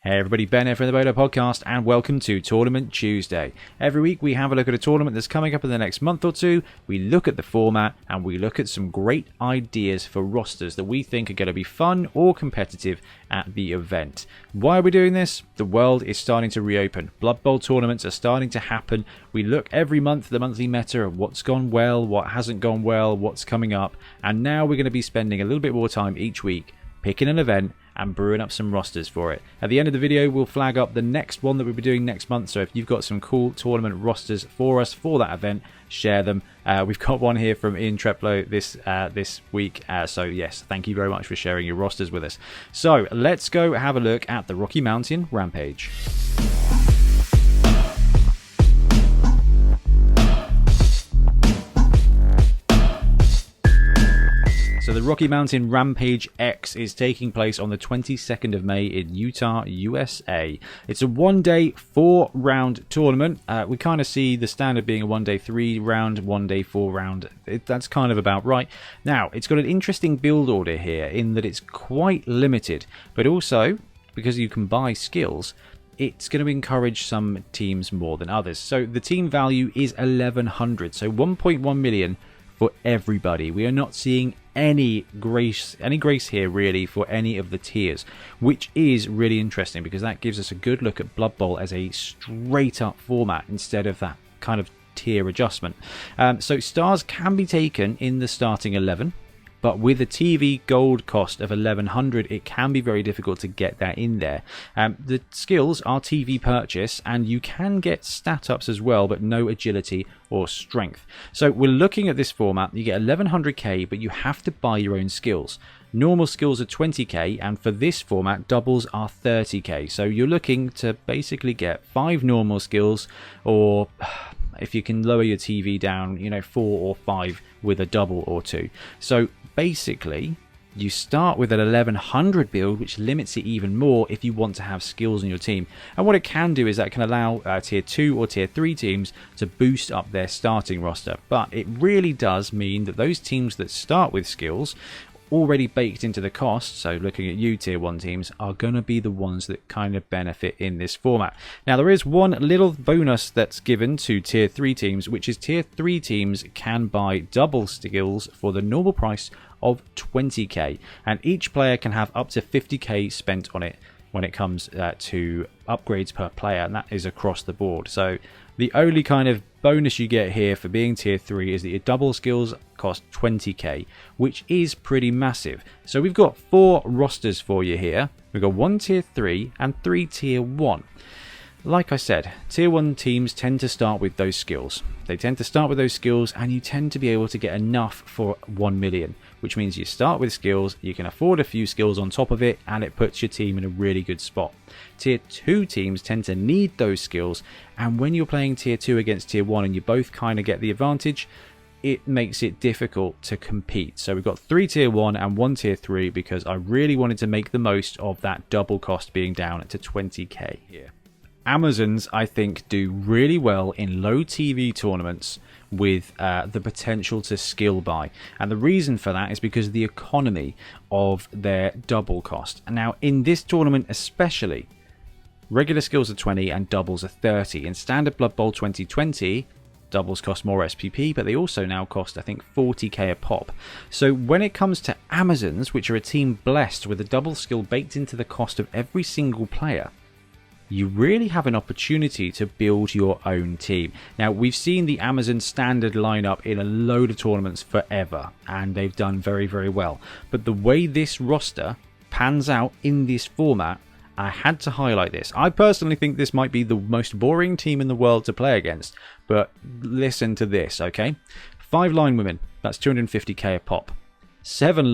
Hey everybody, Ben here from the Bodo Podcast, and welcome to Tournament Tuesday. Every week we have a look at a tournament that's coming up in the next month or two, we look at the format, and we look at some great ideas for rosters that we think are going to be fun or competitive at the event. Why are we doing this? The world is starting to reopen. Blood Bowl tournaments are starting to happen. We look every month at the monthly meta of what's gone well, what hasn't gone well, what's coming up, and now we're going to be spending a little bit more time each week picking an event and brewing up some rosters for it. At the end of the video, we'll flag up the next one that we'll be doing next month, so if you've got some cool tournament rosters for us for that event, share them. We've got one here from Ian Treplow this week, so yes, thank you very much for sharing your rosters with us. So let's go have a look at the Rocky Mountain Rampage. So the Rocky Mountain Rampage X is taking place on the 22nd of May in Utah, USA. It's a one-day, 4-round tournament. We kind of see the standard being a one-day 3-round, one-day 4-round. That's kind of about right. Now, it's got an interesting build order here in that it's quite limited, but also, because you can buy skills, it's going to encourage some teams more than others. So the team value is 1,100, so 1.1 million for everybody. We are not seeing any grace here really for any of the tiers, which is really interesting because that gives us a good look at Blood Bowl as a straight up format instead of that kind of tier adjustment. So stars can be taken in the starting 11, but with a TV gold cost of 1,100, it can be very difficult to get that in there. The skills are TV purchase, and you can get stat ups as well, but no agility or strength. So we're looking at this format. You get 1,100k, but you have to buy your own skills. Normal skills are 20k, and for this format, doubles are 30k. So you're looking to basically get 5 normal skills, or if you can lower your TV down, 4 or 5 with a double or 2. So basically, you start with an 1,100 build, which limits it even more if you want to have skills in your team. And what it can do is that it can allow tier 2 or tier 3 teams to boost up their starting roster. But it really does mean that those teams that start with skills already baked into the cost, so looking at you tier 1 teams, are going to be the ones that kind of benefit in this format. Now there is one little bonus that's given to tier 3 teams, which is tier 3 teams can buy double skills for the normal price of 20k, and each player can have up to 50k spent on it when it comes to upgrades per player, and that is across the board. So the only kind of bonus you get here for being tier 3 is that your double skills cost 20k, which is pretty massive. So we've got 4 rosters for you here. We've got 1 tier 3 and 3 tier 1. Like I said, tier 1 teams tend to start with those skills. They tend to start with those skills, and you tend to be able to get enough for 1 million, which means you start with skills, you can afford a few skills on top of it, and it puts your team in a really good spot. Tier 2 teams tend to need those skills, and when you're playing tier 2 against tier 1 and you both kind of get the advantage, it makes it difficult to compete. So we've got 3 tier 1 and 1 tier 3 because I really wanted to make the most of that double cost being down to 20k here. Amazons, I think, do really well in low TV tournaments with the potential to skill buy. And the reason for that is because of the economy of their double cost. And now, in this tournament especially, regular skills are 20 and doubles are 30. In Standard Blood Bowl 2020, doubles cost more SPP, but they also now cost, I think, 40k a pop. So when it comes to Amazons, which are a team blessed with a double skill baked into the cost of every single player, you really have an opportunity to build your own team. Now, we've seen the Amazon standard lineup in a load of tournaments forever, and they've done very, very well. But the way this roster pans out in this format, I had to highlight this. I personally think this might be the most boring team in the world to play against, but listen to this, okay? 5 line women, that's 250k a pop. 7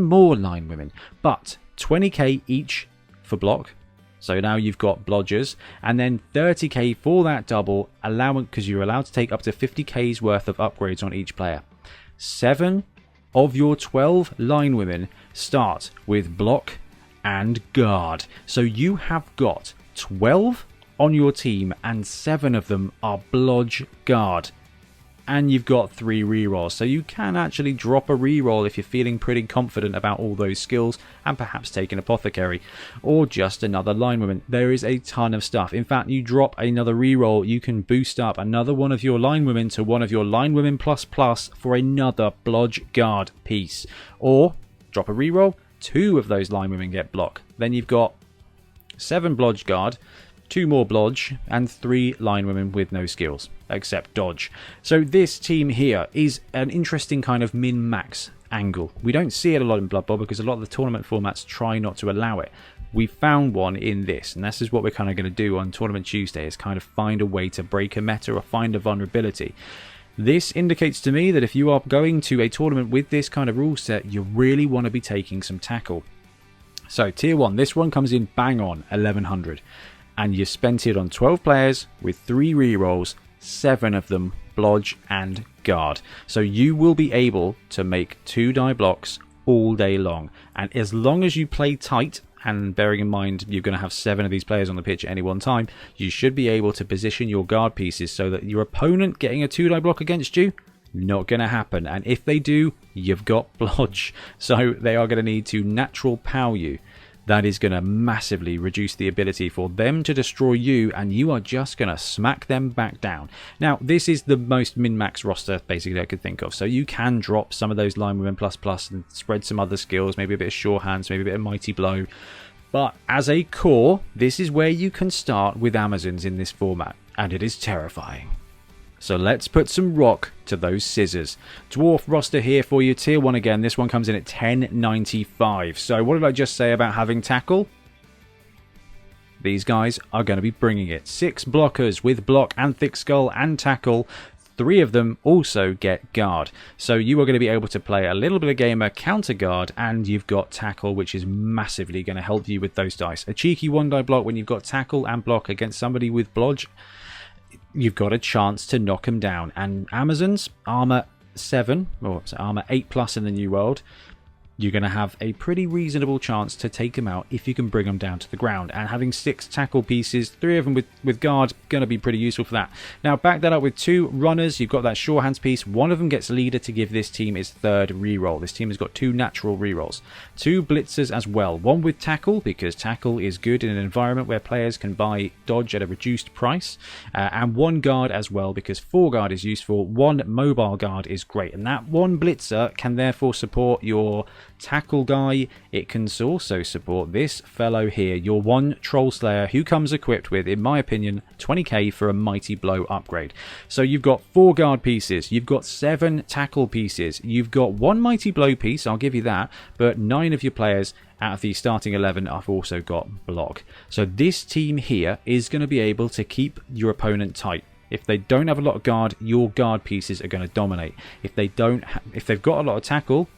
more line women, but 20k each for block. So now you've got blodgers, and then 30k for that double, because you're allowed to take up to 50k's worth of upgrades on each player. 7 of your 12 line women start with block and guard. So you have got 12 on your team, and 7 of them are blodge guard. and you've got 3 rerolls, so you can actually drop a reroll if you're feeling pretty confident about all those skills, and perhaps take an apothecary or just another linewoman. There is a ton of stuff. In fact, you drop another reroll, you can boost up another one of your linewomen to one of your linewomen plus for another blodge guard piece, or drop a reroll, 2 of those linewomen get block. Then you've got 7 blodge guard, 2 more blodge, and 3 linewomen with no skills except dodge. So this team here is an interesting kind of min-max angle. We don't see it a lot in Blood Bowl because a lot of the tournament formats try not to allow it. We found one in this, and this is what we're kind of going to do on Tournament Tuesday, is kind of find a way to break a meta or find a vulnerability. This indicates to me that if you are going to a tournament with this kind of rule set, you really want to be taking some tackle. So tier 1, this one comes in bang on 1100, and you spent it on 12 players with 3 rerolls, 7 of them blodge and guard. So you will be able to make 2 die blocks all day long, and as long as you play tight, and bearing in mind you're going to have 7 of these players on the pitch at any one time, you should be able to position your guard pieces so that your opponent getting a 2 die block against you, not going to happen. And if they do, you've got blodge, so they are going to need to natural power you. That is going to massively reduce the ability for them to destroy you, and you are just going to smack them back down. Now, this is the most min-max roster basically I could think of, so you can drop some of those linewomen plus and spread some other skills, maybe a bit of sure hands, maybe a bit of mighty blow. But as a core, this is where you can start with Amazons in this format, and it is terrifying. So let's put some rock to those scissors. Dwarf roster here for you, tier 1 again. This one comes in at 1095. So what did I just say about having tackle? These guys are going to be bringing it. 6 blockers with block and thick skull and tackle. 3 of them also get guard. So you are going to be able to play a little bit of gamer counter guard, and you've got tackle, which is massively going to help you with those dice. A cheeky 1 die block when you've got tackle and block against somebody with blodge. You've got a chance to knock them down. And Amazons, armor 7, or armor 8+ in the new world, you're going to have a pretty reasonable chance to take them out if you can bring them down to the ground. And having 6 tackle pieces, 3 of them with guard, going to be pretty useful for that. Now back that up with 2 runners. You've got that sure hands piece. One of them gets leader to give this team its 3rd reroll. This team has got 2 natural rerolls. 2 blitzers as well. 1 with tackle, because tackle is good in an environment where players can buy dodge at a reduced price. And 1 guard as well, because 4 guard is useful. 1 mobile guard is great. And that 1 blitzer can therefore support your tackle guy. It can also support this fellow here, your 1 troll slayer, who comes equipped with, in my opinion, 20k for a mighty blow upgrade. So you've got 4 guard pieces, you've got 7 tackle pieces, you've got 1 mighty blow piece, I'll give you that, but 9 of your players out of the starting 11 have also got block. So this team here is going to be able to keep your opponent tight. If they don't have a lot of guard, your guard pieces are going to dominate. If they've got a lot of tackle,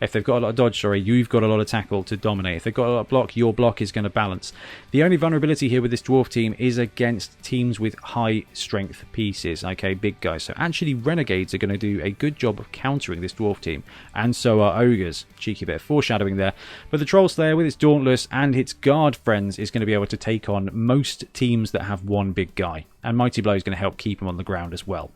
if they've got a lot of dodge, you've got a lot of tackle to dominate. If they've got a lot of block, your block is going to balance. The only vulnerability here with this dwarf team is against teams with high strength pieces, okay, big guys. So actually renegades are going to do a good job of countering this dwarf team, and so are ogres. Cheeky bit of foreshadowing there. But the troll slayer with its dauntless and its guard friends is going to be able to take on most teams that have 1 big guy, and mighty blow is going to help keep them on the ground as well.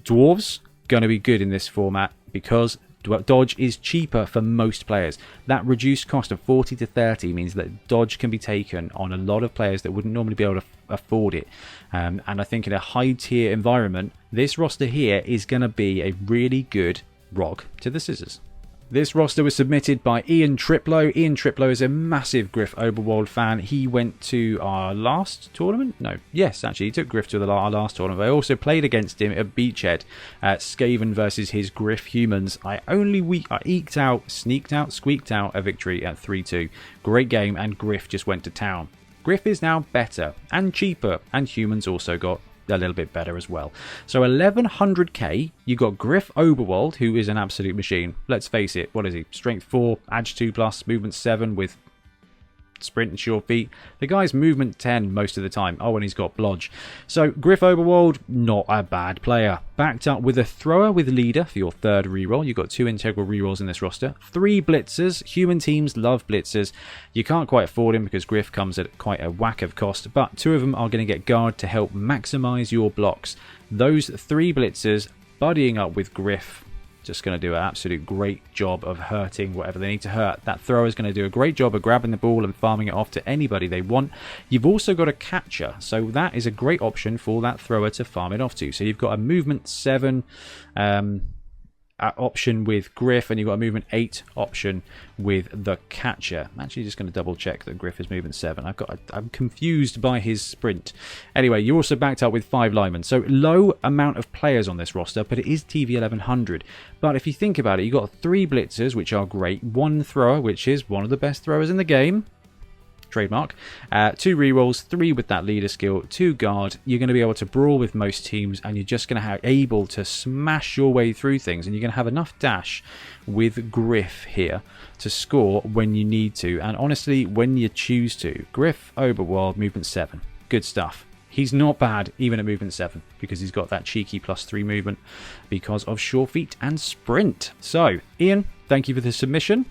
Dwarves going to be good in this format because dodge is cheaper for most players. That reduced cost of 40 to 30 means that dodge can be taken on a lot of players that wouldn't normally be able to afford it. And I think in a high tier environment, this roster here is going to be a really good rock to the scissors. This roster was submitted by Ian Triplow. Ian Triplow is a massive Griff Oberwald fan. He went to our last tournament? No. Yes, actually, he took Griff to our last tournament. I also played against him at Beachhead at Skaven versus his Griff humans. I squeaked out a victory at 3-2. Great game, and Griff just went to town. Griff is now better and cheaper, and humans also got a little bit better as well. So 1100k, you got Griff Oberwald, who is an absolute machine. Let's face it, what is he? Strength 4, Ag 2+, movement 7 with sprint and sure feet. The guy's movement 10 most of the time. Oh, and he's got blodge. So Griff Oberwald, not a bad player. Backed up with a thrower with leader for your 3rd reroll. You've got 2 integral rerolls in this roster. 3 blitzers. Human teams love blitzers. You can't quite afford him because Griff comes at quite a whack of cost, but 2 of them are going to get guard to help maximize your blocks. Those 3 blitzers buddying up with Griff. Just going to do an absolute great job of hurting whatever they need to hurt. That thrower is going to do a great job of grabbing the ball and farming it off to anybody they want. You've also got a catcher, so that is a great option for that thrower to farm it off to. So you've got a movement 7 option with Griff, and you've got a movement 8 option with the catcher. I'm actually just going to double check that Griff is movement 7. I'm confused by his sprint. Anyway, you're also backed up with 5 linemen, so low amount of players on this roster, but it is TV 1100. But if you think about it, you've got 3 blitzers, which are great, 1 thrower, which is one of the best throwers in the game, trademark, 2 rerolls, 3 with that leader skill, 2 guard. You're going to be able to brawl with most teams, and you're just going to be able to smash your way through things, and you're going to have enough dash with Griff here to score when you need to, and honestly when you choose to. Griff Overworld, movement 7, good stuff. He's not bad even at movement 7 because he's got that cheeky +3 movement because of sure feet and sprint. So Ian, thank you for the submission.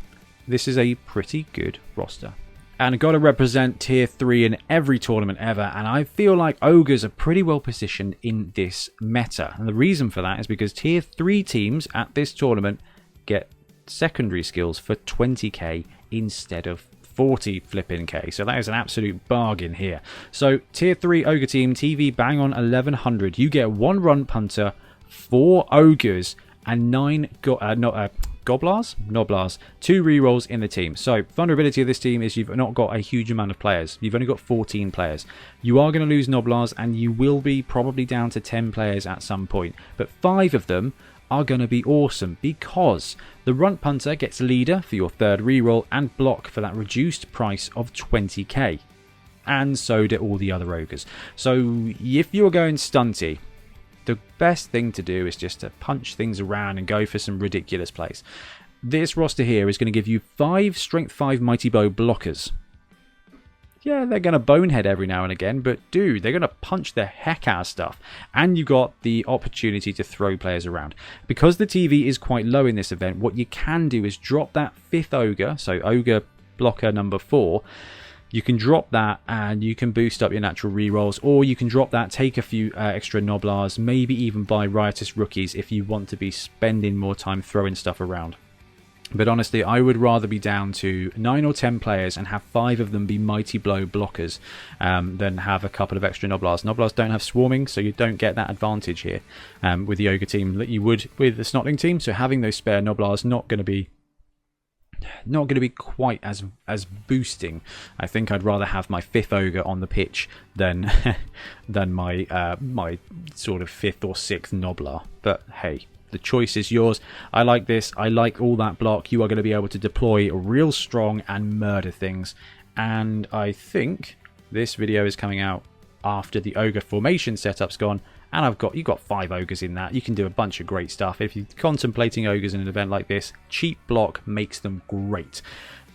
This is a pretty good roster. And got to represent tier 3 in every tournament ever, and I feel like Ogres are pretty well positioned in this meta. And the reason for that is because tier 3 teams at this tournament get secondary skills for 20k instead of 40 flipping k. So that is an absolute bargain here. So tier 3 Ogre team, TV bang on 1100. You get 1 run punter, 4 Ogres, and 9 Noblars, 2 rerolls in the team. So vulnerability of this team is you've not got a huge amount of players. You've only got 14 players. You are going to lose Noblars, and you will be probably down to 10 players at some point. But 5 of them are going to be awesome because the Runt Punter gets leader for your 3rd reroll and block for that reduced price of 20k. And so do all the other Ogres. So if you're going stunty, the best thing to do is just to punch things around and go for some ridiculous plays. This roster here is going to give you 5 strength 5 mighty bow blockers. Yeah, they're going to bonehead every now and again, but dude, they're going to punch the heck out of stuff. And you got the opportunity to throw players around. Because the TV is quite low in this event, what you can do is drop that 5th Ogre, so Ogre blocker number 4, you can drop that and you can boost up your natural rerolls, or you can drop that, take a few extra Noblars, maybe even buy Riotous Rookies if you want to be spending more time throwing stuff around. But honestly, I would rather be down to 9 or 10 players and have 5 of them be Mighty Blow blockers than have a couple of extra Noblars. Noblars don't have swarming, so you don't get that advantage here with the Ogre team that you would with the Snotling team. So having those spare Noblars not going to be quite as boosting. I think I'd rather have my 5th Ogre on the pitch than my my sort of 5th or 6th Noblar. But hey, the choice is yours. I like this. I like all that block. You are going to be able to deploy real strong and murder things. And I think this video is coming out after the Ogre formation setup's gone. And you've got 5 Ogres in that. You can do a bunch of great stuff. If you're contemplating Ogres in an event like this, cheap block makes them great.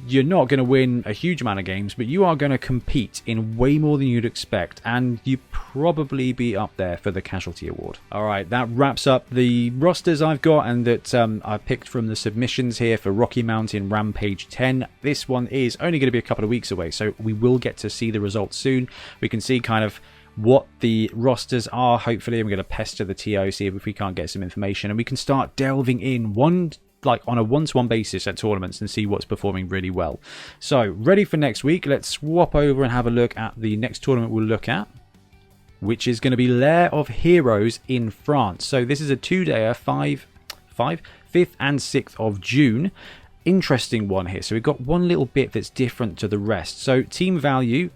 You're not going to win a huge amount of games, but you are going to compete in way more than you'd expect, and you probably be up there for the Casualty Award. Alright, that wraps up the rosters I've got and that I picked from the submissions here for Rocky Mountain Rampage 10. This one is only going to be a couple of weeks away, so we will get to see the results soon. We can see kind of what the rosters are. Hopefully I'm going to pester the TO, see if we can't get some information, and we can start delving in on a one-to-one basis at tournaments and see what's performing really well. So ready for next week. Let's swap over and have a look at the next tournament we'll look at, which is going to be Lair of Heroes in France. So this is a 2-dayer, 5th and 6th of June. Interesting one here. So we've got one little bit that's different to the rest. So team value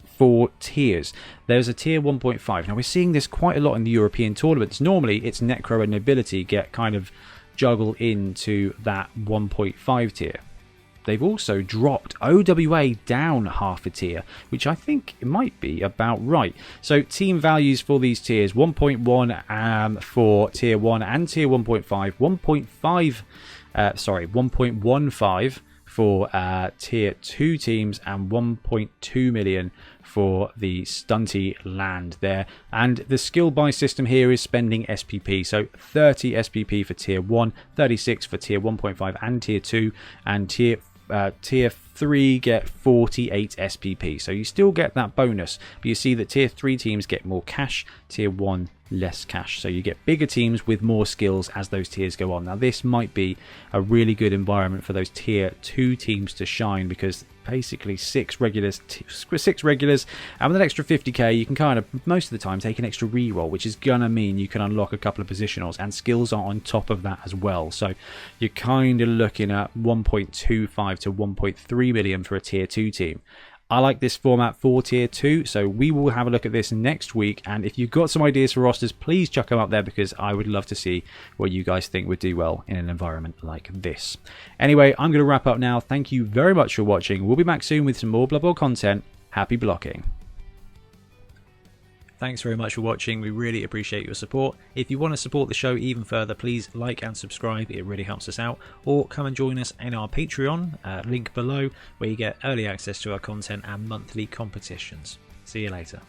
for tiers. There's a tier 1.5. Now we're seeing this quite a lot in the European tournaments. Normally it's Necro and Nobility get kind of juggle into that 1.5 tier. They've also dropped OWA down half a tier, which I think might be about right. So team values for these tiers: 1.1 for tier 1 and tier 1.5, 1.15 for tier 2 teams, and 1.2 million for the stunty land there. And the skill buy system here is spending SPP, so 30 SPP for tier 1, 36 for tier 1.5 and tier 2, and tier 3 get 48 SPP. So you still get that bonus, but you see that tier 3 teams get more cash, tier 1 less cash. So you get bigger teams with more skills as those tiers go on. Now this might be a really good environment for those tier 2 teams to shine, because basically 6 regulars and with an extra 50k you can kind of most of the time take an extra reroll, which is gonna mean you can unlock a couple of positionals, and skills are on top of that as well. So you're kind of looking at 1.25 to 1.3 million for a tier 2 team. I like this format for tier 2, so we will have a look at this next week, and if you've got some ideas for rosters, please chuck them up there, because I would love to see what you guys think would do well in an environment like this. Anyway, I'm going to wrap up now. Thank you very much for watching. We'll be back soon with some more Blood Bowl content. Happy blocking. Thanks very much for watching. We really appreciate your support. If you want to support the show even further, please like and subscribe. It really helps us out. Or come and join us in our Patreon, link below, where you get early access to our content and monthly competitions. See you later.